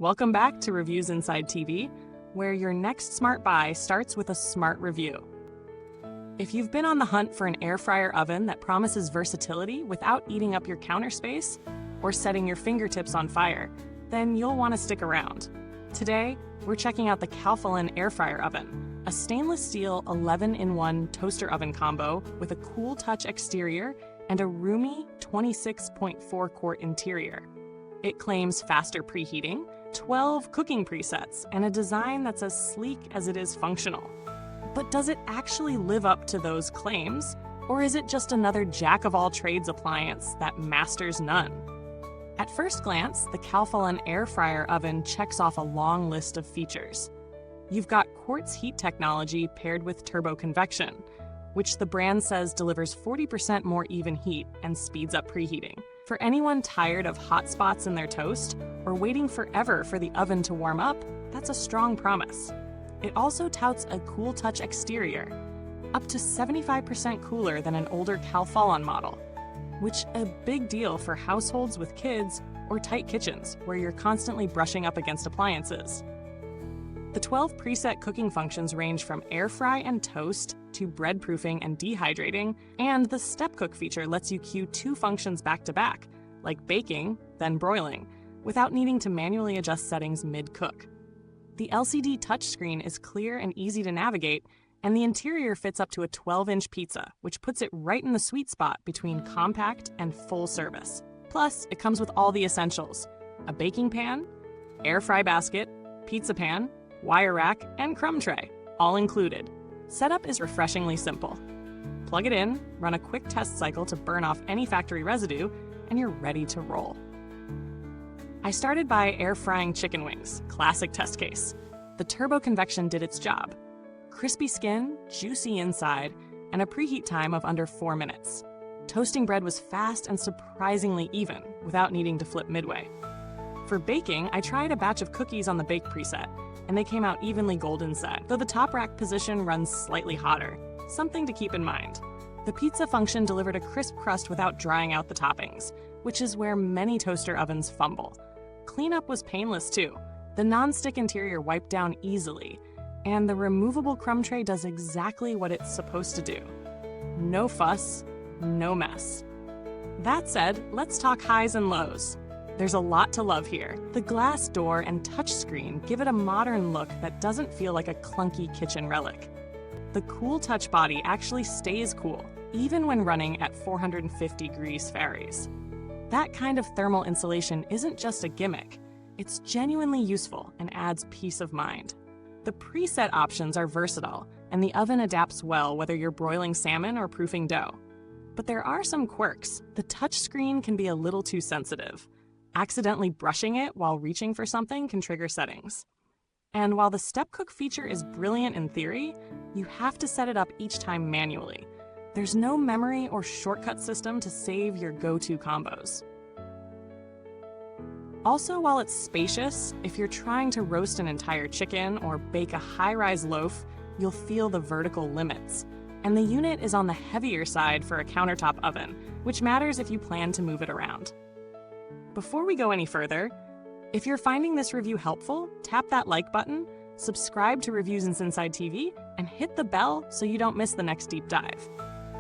Welcome back to Reviews Inside TV, where your next smart buy starts with a smart review. If you've been on the hunt for an air fryer oven that promises versatility without eating up your counter space or setting your fingertips on fire, then you'll want to stick around. Today, we're checking out the Calphalon Air Fryer Oven, a stainless steel 11-in-1 toaster oven combo with a cool touch exterior and a roomy 26.4 quart interior. It claims faster preheating, 12 cooking presets, and a design that's as sleek as it is functional. But does it actually live up to those claims, or is it just another jack-of-all-trades appliance that masters none? At first glance, the Calphalon Air Fryer Oven checks off a long list of features. You've got quartz heat technology paired with turbo convection, which the brand says delivers 40% more even heat and speeds up preheating. For anyone tired of hot spots in their toast or waiting forever for the oven to warm up, that's a strong promise. It also touts a cool touch exterior, up to 75% cooler than an older Calphalon model, which a big deal for households with kids or tight kitchens where you're constantly brushing up against appliances. The 12 preset cooking functions range from air fry and toast to bread proofing and dehydrating, and the step cook feature lets you queue 2 functions back to back, like baking, then broiling, without needing to manually adjust settings mid-cook. The LCD touchscreen is clear and easy to navigate, and the interior fits up to a 12-inch pizza, which puts it right in the sweet spot between compact and full service. Plus, it comes with all the essentials: a baking pan, air fry basket, pizza pan, wire rack, and crumb tray, all included. Setup is refreshingly simple. Plug it in, run a quick test cycle to burn off any factory residue, and you're ready to roll. I started by air frying chicken wings, classic test case. The turbo convection did its job. Crispy skin, juicy inside, and a preheat time of under 4 minutes. Toasting bread was fast and surprisingly even, without needing to flip midway. For baking, I tried a batch of cookies on the bake preset, and they came out evenly gold inside, though the top rack position runs slightly hotter, something to keep in mind. The pizza function delivered a crisp crust without drying out the toppings, which is where many toaster ovens fumble. Cleanup was painless too. The non-stick interior wiped down easily, and the removable crumb tray does exactly what it's supposed to do. No fuss, no mess. That said, let's talk highs and lows. There's a lot to love here. The glass door and touchscreen give it a modern look that doesn't feel like a clunky kitchen relic. The cool touch body actually stays cool, even when running at 450 degrees Fahrenheit. That kind of thermal insulation isn't just a gimmick. It's genuinely useful and adds peace of mind. The preset options are versatile, and the oven adapts well whether you're broiling salmon or proofing dough. But there are some quirks. The touchscreen can be a little too sensitive. Accidentally brushing it while reaching for something can trigger settings. And while the step cook feature is brilliant in theory, you have to set it up each time manually. There's no memory or shortcut system to save your go-to combos. Also, while it's spacious, if you're trying to roast an entire chicken or bake a high-rise loaf, you'll feel the vertical limits. And the unit is on the heavier side for a countertop oven, which matters if you plan to move it around. Before we go any further, if you're finding this review helpful, tap that like button, subscribe to Reviewsinside TV, and hit the bell so you don't miss the next deep dive.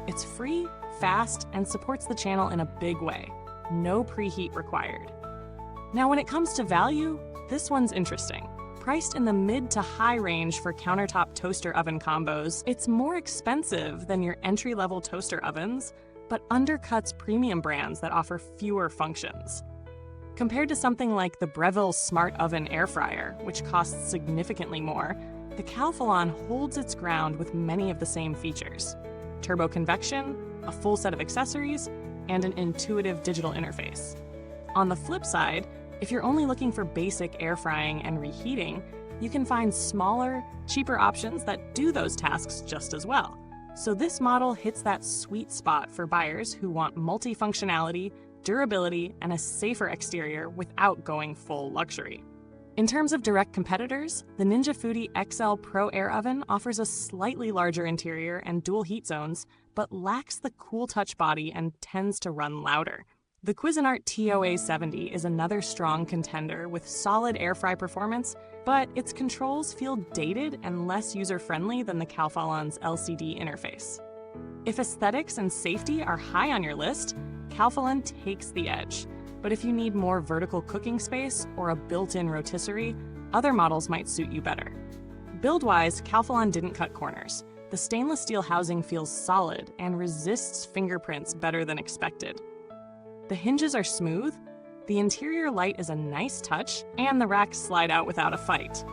It's free, fast, and supports the channel in a big way. No preheat required. Now, when it comes to value, this one's interesting. Priced in the mid to high range for countertop toaster oven combos, it's more expensive than your entry-level toaster ovens, but undercuts premium brands that offer fewer functions. Compared to something like the Breville Smart Oven Air Fryer, which costs significantly more, the Calphalon holds its ground with many of the same features: turbo convection, a full set of accessories, and an intuitive digital interface. On the flip side, if you're only looking for basic air frying and reheating, you can find smaller, cheaper options that do those tasks just as well. So this model hits that sweet spot for buyers who want multifunctionality, durability, and a safer exterior without going full luxury. In terms of direct competitors, the Ninja Foodi XL Pro Air Oven offers a slightly larger interior and dual heat zones, but lacks the cool touch body and tends to run louder. The Cuisinart TOA70 is another strong contender with solid air fry performance, but its controls feel dated and less user-friendly than the Calphalon's LCD interface. If aesthetics and safety are high on your list, Calphalon takes the edge. But if you need more vertical cooking space or a built-in rotisserie, other models might suit you better. Build-wise, Calphalon didn't cut corners. The stainless steel housing feels solid and resists fingerprints better than expected. The hinges are smooth, the interior light is a nice touch, and the racks slide out without a fight.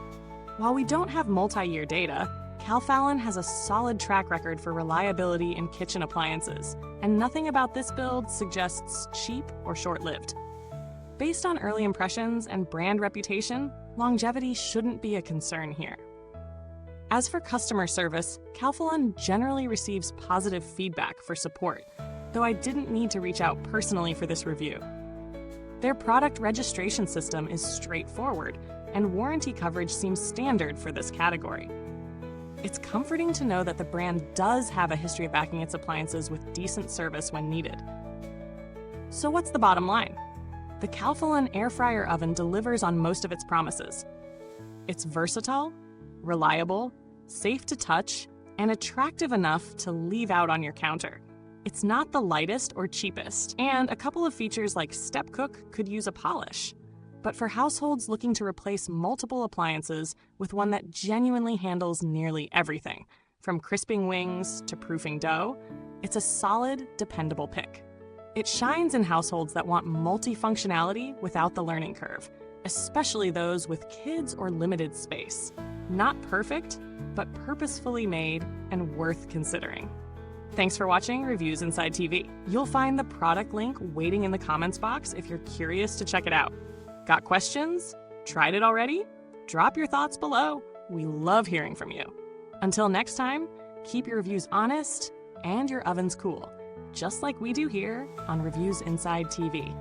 While we don't have multi-year data, Calphalon has a solid track record for reliability in kitchen appliances, and nothing about this build suggests cheap or short-lived. Based on early impressions and brand reputation, longevity shouldn't be a concern here. As for customer service, Calphalon generally receives positive feedback for support, though I didn't need to reach out personally for this review. Their product registration system is straightforward, and warranty coverage seems standard for this category. It's comforting to know that the brand does have a history of backing its appliances with decent service when needed. So what's the bottom line? The Calphalon Air Fryer Oven delivers on most of its promises. It's versatile, reliable, safe to touch, and attractive enough to leave out on your counter. It's not the lightest or cheapest, and a couple of features like Step Cook could use a polish. But for households looking to replace multiple appliances with one that genuinely handles nearly everything, from crisping wings to proofing dough, it's a solid, dependable pick. It shines in households that want multifunctionality without the learning curve, especially those with kids or limited space. Not perfect, but purposefully made and worth considering. Thanks for watching Reviews Inside TV. You'll find the product link waiting in the comments box if you're curious to check it out. Got questions? Tried it already? Drop your thoughts below. We love hearing from you. Until next time, keep your reviews honest and your ovens cool, just like we do here on Reviews Inside TV.